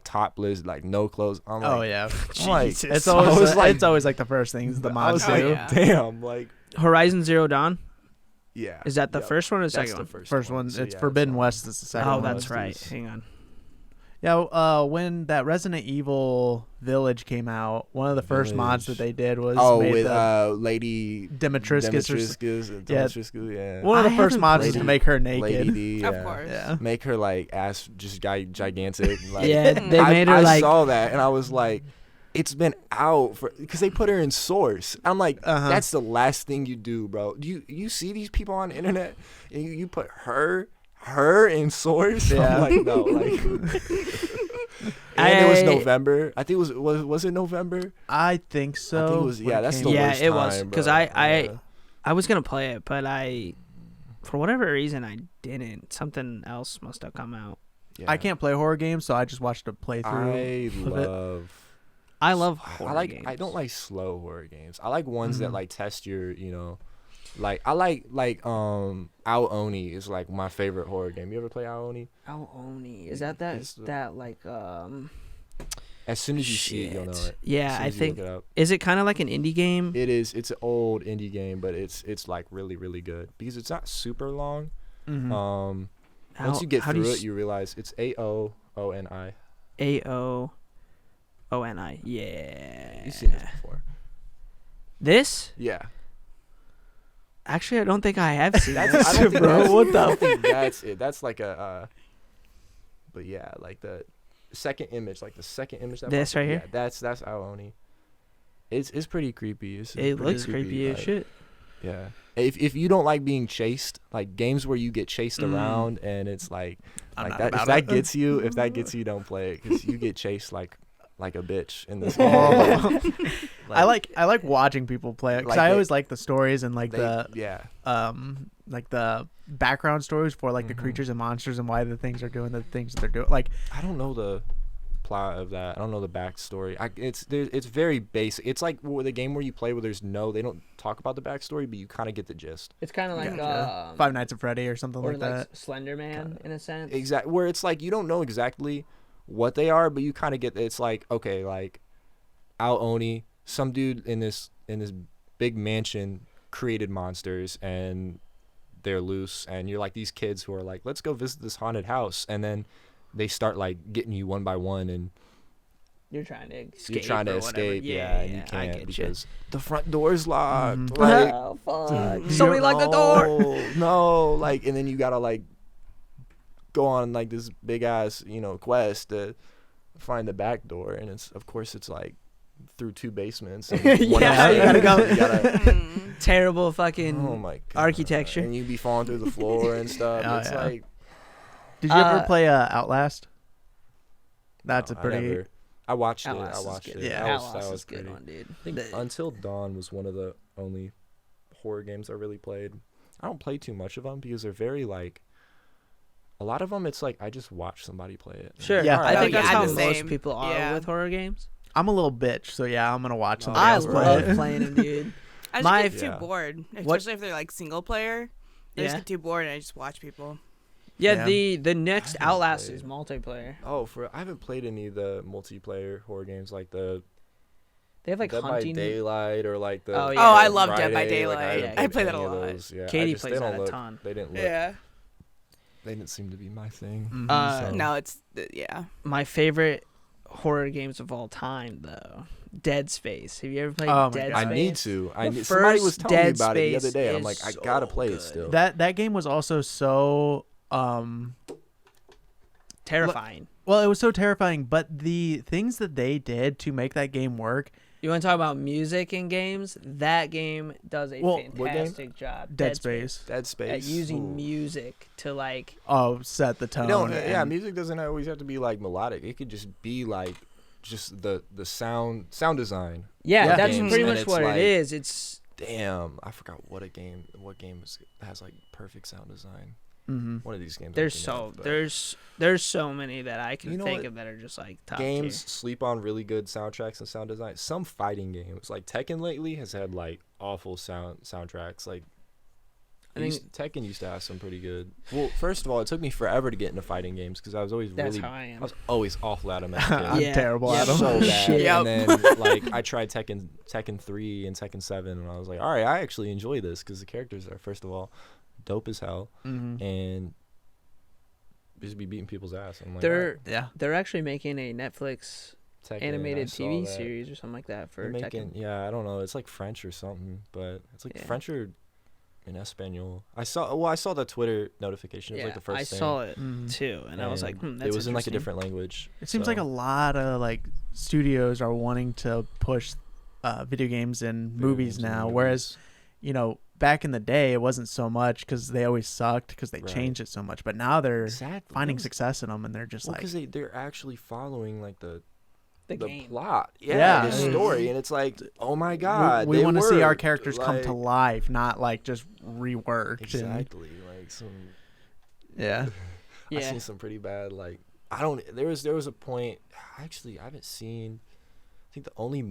topless, like no clothes. I'm like, Oh yeah. I'm like, Jesus. It's I always was like- it's always like the first things the I mods was do. like, yeah. damn, like, Horizon Zero Dawn. yeah. Is that the Yep. first one or the That's second the one? First one, So, it's yeah, Forbidden so- West. Is the second Oh, one. that's West right. is- Hang on. Yeah. When that Resident Evil Village came out, one of the first mods that Village. they did was Oh, made with the Lady Dimitriscus. Yeah. Dimitriscus, yeah. One of the I first haven't mods played is to it. make her Lady naked. D, Of yeah. course. Yeah. Make her like ass just gigantic. Like, Yeah, they made her I like saw that and I was like, it's been out for because they put her in Source. I'm like, Uh-huh. that's the last thing you do, bro. Do you see these people on the internet and you put her in Source? Yeah. I'm like, no, like. And it was November. I think it was it November? I think so. I think it was. when Yeah, it that's came the out. Yeah, worst it was, time, 'cause bro. I Yeah. was gonna play it, but I for whatever reason I didn't. Something else must have come out. Yeah. I can't play horror games, so I just watched a playthrough. I love horror I like. games. I don't like slow horror games. I like ones that Mhm. like test your. Like I like Ao Oni is like my favorite horror game. You ever play Ao Oni? Oh, Oni. Is that It's that like As soon as you see it, you'll know it. Yeah, As soon I as you think look it up. is it kind of like an indie game? It is. It's an old indie game, but it's like really really good because it's not super long. Mhm. Once you get how do through you it, you realize it's AOONI. AOONI. Yeah. You've seen this before. This? Yeah. Actually, I don't think I have seen I this, don't think bro. What the? I don't think that's it. That's like a. But yeah, like the second image, That this right here. Yeah, that's Aoni. It's pretty creepy. It looks creepy as shit. Yeah. If you don't like being chased, like games where you get chased around and it's like that. If that gets you, don't play it because you get chased like a bitch in this game. I like watching people play it because I always like the stories and like the background stories for like the creatures and monsters and why the things are doing the things that they're doing. Like I don't know the plot of that. I don't know the backstory. It's very basic. It's like the game where you play where they don't talk about the backstory, but you kind of get the gist. It's kind of like Five Nights at Freddy or something like that. Slender Man in a sense. Exactly. Where it's like you don't know exactly what they are, but you kind of get. It's like okay, like Aoni, some dude in this big mansion created monsters and they're loose, and you're like these kids who are like, let's go visit this haunted house, and then they start like getting you one by one, and you're trying to escape. Yeah, and you can't because the front door's locked. Mm-hmm. Like, oh fuck! Somebody lock the door. No, like, and then you gotta like go on like this big ass quest to find the back door, and it's like through two basements. And you gotta go. Terrible fucking architecture, and you be falling through the floor and stuff. It's like. Did you ever play Outlast? That's a pretty. I watched Outlast it. Yeah, Outlast was good one, dude. I think Until Dawn was one of the only horror games I really played. I don't play too much of them because they're very like. A lot of them, it's like I just watch somebody play it. Sure. Yeah, I think that's how most people are with horror games. I'm a little bitch, so yeah, I'm gonna watch somebody else play it. I love playing them, dude. I just get too bored, especially if they're like single player. I just get too bored and I just watch people. Yeah, the next Outlast is multiplayer. Oh, I haven't played any of the multiplayer horror games like the. They have like Dead Hunting by Daylight or like the. Oh, I love Friday, Dead by Daylight. Like, I play that a lot. Yeah, Katie plays that a ton. They didn't look. Yeah. They didn't seem to be my thing. Mm-hmm. No, it's my favorite horror games of all time, though. Dead Space. Have you ever played Dead Space? I need to. Somebody was telling me about it the other day. I'm like, I gotta play it still. That game was also so terrifying. Well, it was so terrifying, but the things that they did to make that game work. You want to talk about music in games? That game does a fantastic job. Dead Space. At using music to like set the tone. Music doesn't always have to be like melodic. It could just be like just the sound design. Yeah, that's pretty much what it is. It's damn. I forgot what game has like perfect sound design. Mm-hmm. One of these games. There's so many that I can think of that are just like top games tier. Sleep on really good soundtracks and sound design. Some fighting games like Tekken lately has had like awful soundtracks. Like Tekken used to have some pretty good. Well, first of all, it took me forever to get into fighting games because I was always I was always awful at them. I'm terrible at them. So bad. And then like I tried Tekken 3 and Tekken 7, and I was like, all right, I actually enjoy this because the characters are first of all dope as hell, and just be beating people's ass. I'm like, they're actually making a Netflix animated TV series or something like that for Tekken. Yeah, I don't know. It's like French or something, but it's like French or in Espanol. I saw the Twitter notification. It was like the first thing. I saw it too, and I was like, that's it was in like a different language. It seems like a lot of like studios are wanting to push video games and movies now, whereas back in the day, it wasn't so much because they always sucked because they changed it so much. But now they're finding success in them, and they're just because they're actually following like the game. plot, the story, and it's like, oh my god, we want to see our characters come to life, not like just reworked. Exactly, like some. Yeah. I've seen some pretty bad. Like There was a point. Actually, I haven't seen. I think the only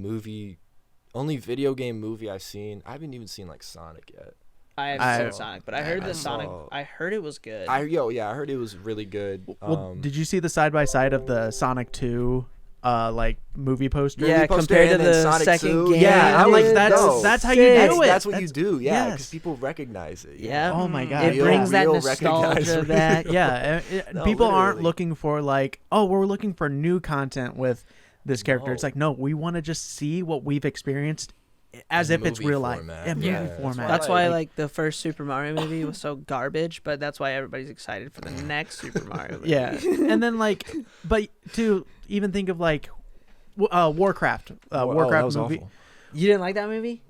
video game movie I've seen. I haven't even seen like Sonic yet. I haven't seen Sonic, but I heard Sonic. I heard it was good. I heard it was really good. Well, did you see the side by side of the Sonic 2 like movie poster? Yeah, compared to the Sonic second 2? game. Yeah, I'm like that's how you do it. That's what you do. Yeah, because people recognize it. Yeah. Oh my god. It brings that nostalgia back. Yeah. People aren't looking for like, we're looking for new content with this character. It's like, no, we want to just see what we've experienced as if it's real life. Yeah, format. That's why like the first Super Mario movie was so garbage, but that's why everybody's excited for the next Super Mario movie. Yeah, and then like, but to even think of like, Warcraft, Warcraft movie. Awful. You didn't like that movie?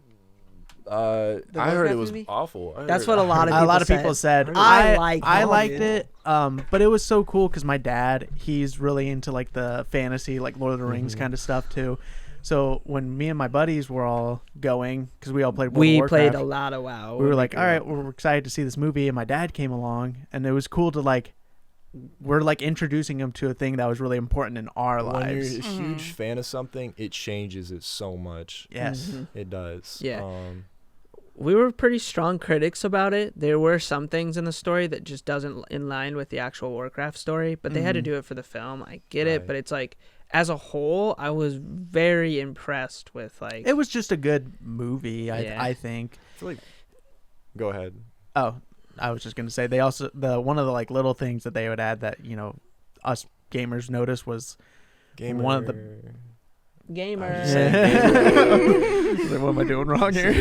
I heard it was movie? awful. That's what a lot of people said. I liked it, but it was so cool because my dad, he's really into like the fantasy, like Lord of the Rings kind of stuff too. So when me and my buddies were all going, because we all played World of Warcraft, played a lot of WoW. We were like, all right, we're excited to see this movie, and my dad came along, and it was cool to like, we're like introducing him to a thing that was really important in our lives. When you're a huge fan of something, it changes it so much. Yes, it does. Yeah. We were pretty strong critics about it. There were some things in the story that just doesn't in line with the actual Warcraft story, but they had to do it for the film. I get it, but it's like, as a whole, I was very impressed with like. It was just a good movie, I think. I feel like. Go ahead. Oh, I was just gonna say they also one of the like little things that they would add that us gamers noticed was one of the. Gamers. What am I doing wrong here?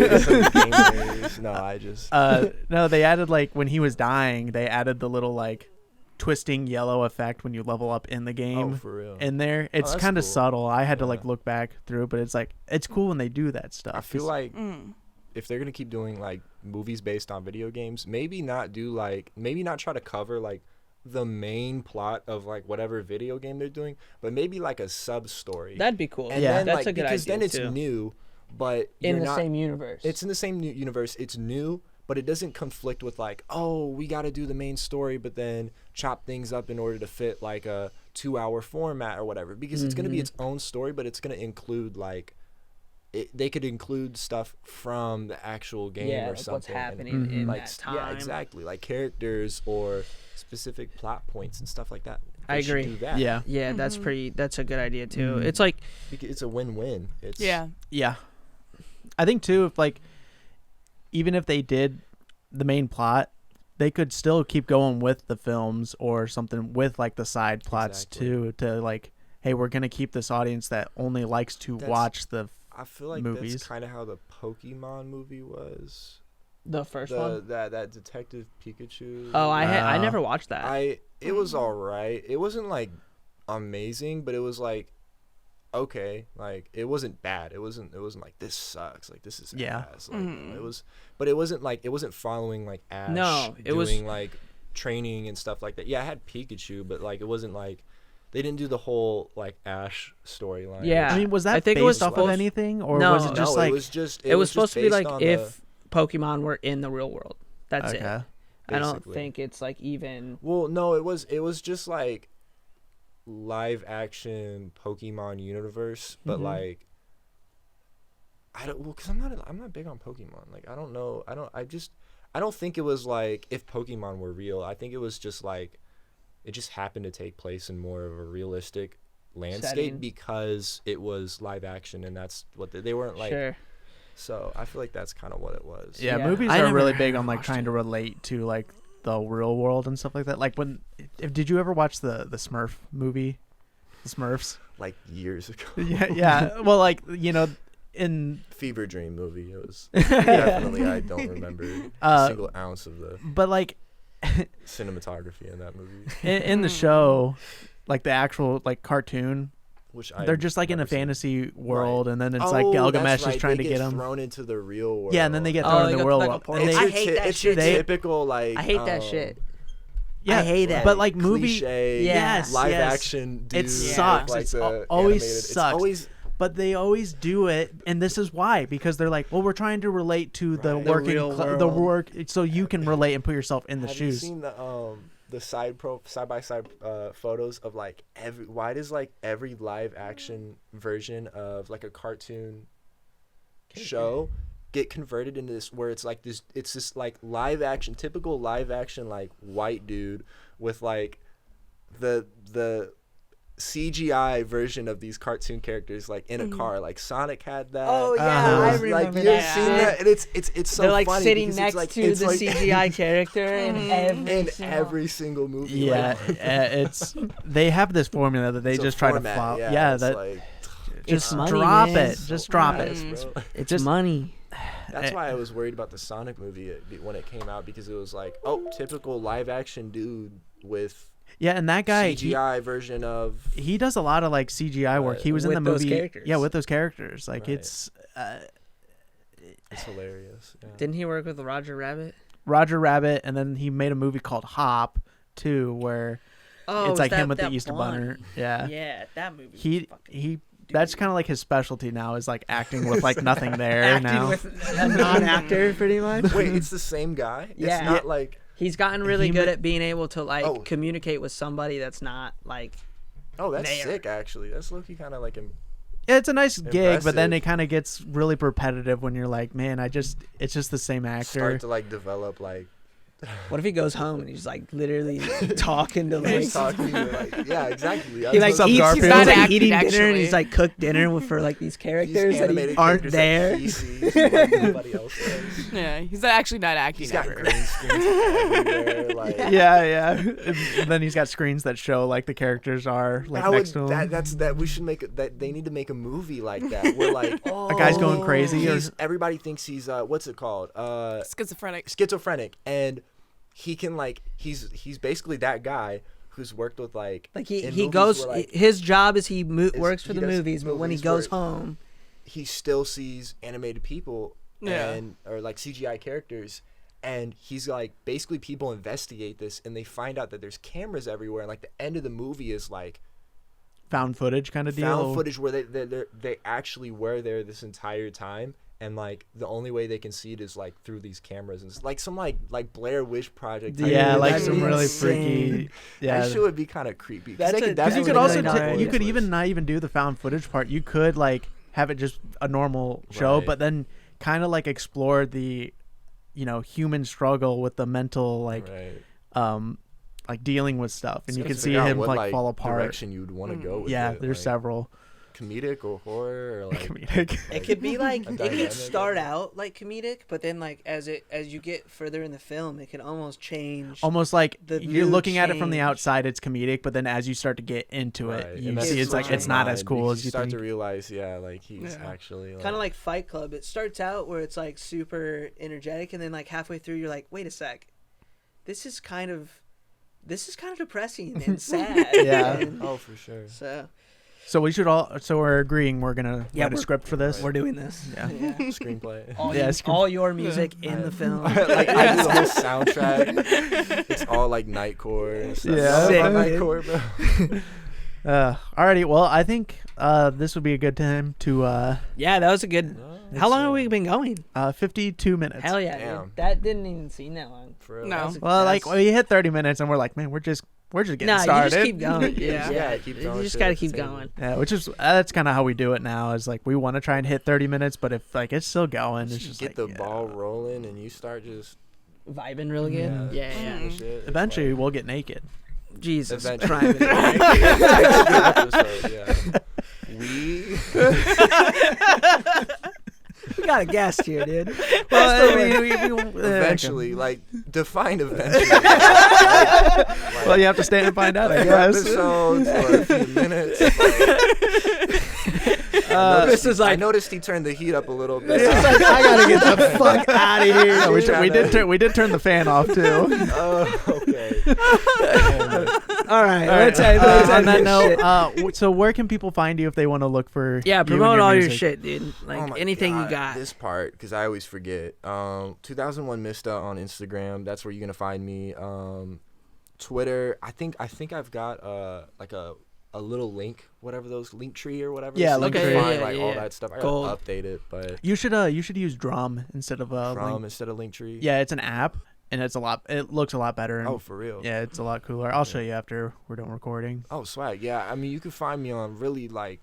No, I just. No, they added like when he was dying, they added the little like twisting yellow effect when you level up in the game. Oh, for real. In there, it's kind of subtle. I had to like look back through, but it's like it's cool when they do that stuff. I feel like if they're gonna keep doing like movies based on video games, maybe not try to cover like the main plot of like whatever video game they're doing, but maybe like a sub story. That'd be cool. And then, that's like, a good idea. Because then it's too. new, but in the same universe. It's in the same universe. It's new, but it doesn't conflict with like, oh, we got to do the main story, but then chop things up in order to fit like a 2-hour format or whatever. Because it's going to be its own story, but it's going to include like, they could include stuff from the actual game or something. What's happening in like, that time. Yeah, exactly. Like characters or specific plot points and stuff like that. I agree. Do that. Yeah, that's a good idea too. It's like it's a win-win. It's yeah. I think too, if like even if they did the main plot, they could still keep going with the films or something with like the side plots too, to like, hey, we're gonna keep this audience that only likes to watch the I feel like movies. That's kind of how the Pokemon movie was. The first one? That Detective Pikachu. Oh, I never watched that. It was all right. It wasn't like amazing, but it was like okay. Like it wasn't bad. It wasn't like this sucks. Like this is ass. Like it was, but it wasn't following like Ash. No, it was was like training and stuff like that. Yeah, I had Pikachu, but like it wasn't like. They didn't do the whole like Ash storyline. Yeah, I mean, was that based off of anything, or was it just like it was supposed to be like if Pokemon were in the real world? That's it. Basically. I don't think it's like even. Well, no, it was just like live action Pokemon universe, but like because I'm not big on Pokemon. Like I don't know, I don't think it was like if Pokemon were real. I think it was just like. It just happened to take place in more of a realistic landscape because it was live action, and that's what they weren't like. Sure. So I feel like that's kind of what it was. Yeah, movies are really big on like trying to relate to like the real world and stuff like that. Like did you ever watch the Smurf movie, the Smurfs? Like years ago. Yeah. Well, like in Fever Dream movie, it was definitely I don't remember a single ounce of the. But like. Cinematography in that movie. In the show, like the actual like cartoon, they're just like in a fantasy world, and then it's like Gilgamesh is trying to get them thrown into the real world. Yeah, and then they get thrown in the real world. I hate that shit. It's your typical like. I hate that shit. Yeah, I hate that. But like movie, live action. Dude, it sucks. Like it always sucks. It's always. But they always do it, and this is why, because they're like, well, we're trying to relate to the working, the work, so you can relate and put yourself in the shoes. Have you seen the side by side photos of like why does like every live action version of like a cartoon show get converted into this where it's this like typical live action like white dude with like the CGI version of these cartoon characters like in a car, like Sonic had that. Oh yeah, I remember like, that. You've seen that, and it's so they're like funny sitting next to the CGI character in every single movie. Yeah, they have this formula that they just try to follow. Yeah, that. Just money, drop man. it. Just drop it. It's just money. That's why I was worried about the Sonic movie when it came out, because it was like, oh, typical live action dude with and that guy CGI version of. He does a lot of like CGI work. He was in the movie. Characters. Yeah, with those characters. Like it's hilarious. Yeah. Didn't he work with Roger Rabbit? Roger Rabbit, and then he made a movie called Hop too, where it's like him with the Easter Bunny. Yeah, that movie. He that's kind of like his specialty now, is like acting with like nothing there now. With a non-actor, pretty much. Wait, it's the same guy? Yeah. It's not like. He's gotten really good at being able to like communicate with somebody that's not like. Oh, that's sick! Actually, that's low-key kind of like him. Yeah, it's a nice gig, but then it kind of gets really repetitive when you're like, man, it's just the same actor. Start to like develop like. What if he goes home and he's like literally talking to like. Yeah, exactly. He like eats. He's not eating dinner and he's like cooked dinner for like these characters that aren't there. Nobody else does. Yeah, he's actually not acting. He's got green screens everywhere. Like. Yeah. And then he's got screens that show like the characters are like next to him. That we should make that. They need to make a movie like that where like a guy's going crazy. Everybody thinks he's what's it called? Schizophrenic, and he can like he's basically that guy who's worked with like he goes his job is works for the movies, but when he goes home he still sees animated people or like CGI characters, and he's like basically people investigate this and they find out that there's cameras everywhere, and like the end of the movie is like found footage kind of deal. Found footage where they actually were there this entire time. And like the only way they can see it is like through these cameras, and it's like some like Blair Witch Project. Yeah, like some really freaky. Yeah, that shit would be kind of creepy. Because you could also you could even not even do the found footage part. You could like have it just a normal show, but then kind of like explore the, human struggle with the mental like dealing with stuff, and you can see him like fall apart. Direction you'd want to go with there's several. Comedic or horror or like comedic. It could be like it could start out like comedic, but then like as you get further in the film, it can almost change. Almost like you're looking at it from the outside, it's comedic, but then as you start to get into it, you see it's like it's not as cool as you start think. to realize, like he's actually like, kind of like Fight Club. It starts out where it's like super energetic, and then like halfway through, you're like, wait a sec, this is kind of depressing and sad. Oh, for sure. So we should so we're agreeing we're gonna write a script for this. We're doing this. Yeah. Screenplay. All your music in the film. Like I do the whole soundtrack. It's all like nightcore and stuff. Yeah. Nightcore, bro. Alrighty. Well, I think this would be a good time to. Yeah, that was a good. How long have we been going? 52 minutes. Hell yeah, dude. That didn't even seem that long. For real. No. Well, we hit 30 minutes and we're like, man, we're just getting started. You just keep going. Keep going. You just gotta keep going. Yeah, which is that's kind of how we do it now. Is like we want to try and hit 30 minutes, but if like it's still going, it's just get the ball rolling and you start just vibing real good. Yeah. Eventually, we'll get naked. Jesus, private. We got a guest here, dude. Well, eventually, like define eventually. Well, you have to stay and find out. I guess. Episodes or a few minutes. I noticed he turned the heat up a little bit. I gotta get the fuck out of here. No, we did turn the fan off too. Oh, okay. All right. On that note, so where can people find you if they want to look for? Promote all your shit, dude. Like anything you got. This part, because I always forget. 2001 Mista on Instagram. That's where you're gonna find me. Twitter. I think I've got like a little link, whatever those link tree or whatever. Yeah, link tree. All that stuff. I gotta update it, but you should use Drum instead of instead of Linktree. Yeah, it's an app and it looks a lot better. And, for real? Yeah, it's a lot cooler. I'll show you after we're done recording. Oh, swag. Yeah, I mean you can find me on really like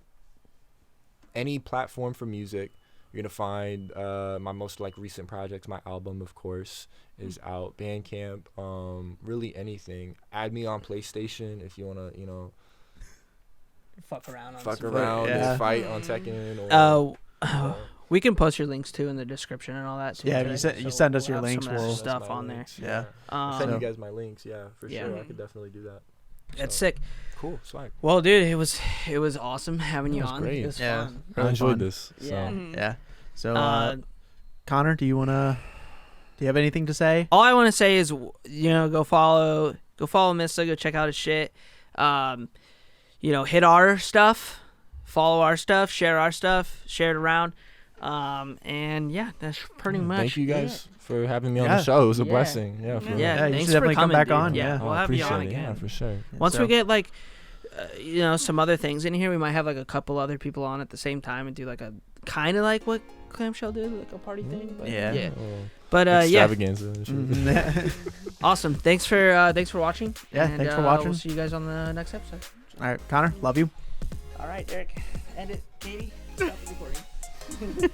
any platform for music. You're gonna find my most like recent projects. My album, of course, is out. Bandcamp, really anything. Add me on PlayStation if you wanna, fuck around, just fight on Tekken. Or, we can post your links too in the description and all that too. Yeah, if you send us your links, we'll stuff on links, there. I'll send you guys my links. Yeah, for sure. I could definitely do that. That's sick. Cool, swag. Well, dude, it was awesome having you on. Great. It was fun. I enjoyed this. So. Yeah. So, Connor, do you have anything to say? All I want to say is, go follow Mista, go check out his shit. Hit our stuff, follow our stuff, share it around. And yeah, that's pretty much. Thank you guys for having me on the show. It was a blessing. Yeah, for you thanks should for definitely coming, come back dude. on. Yeah, we'll have you on again. Yeah, for sure. Once we get like, some other things in here, we might have like a couple other people on at the same time and do like a kind of like what Clamshell did, like a party thing. But, yeah. But extravaganza. Awesome. Thanks for watching. Yeah, and, thanks for watching. We'll see you guys on the next episode. All right, Connor, love you. All right, Eric, end it. Katie, stop the recording.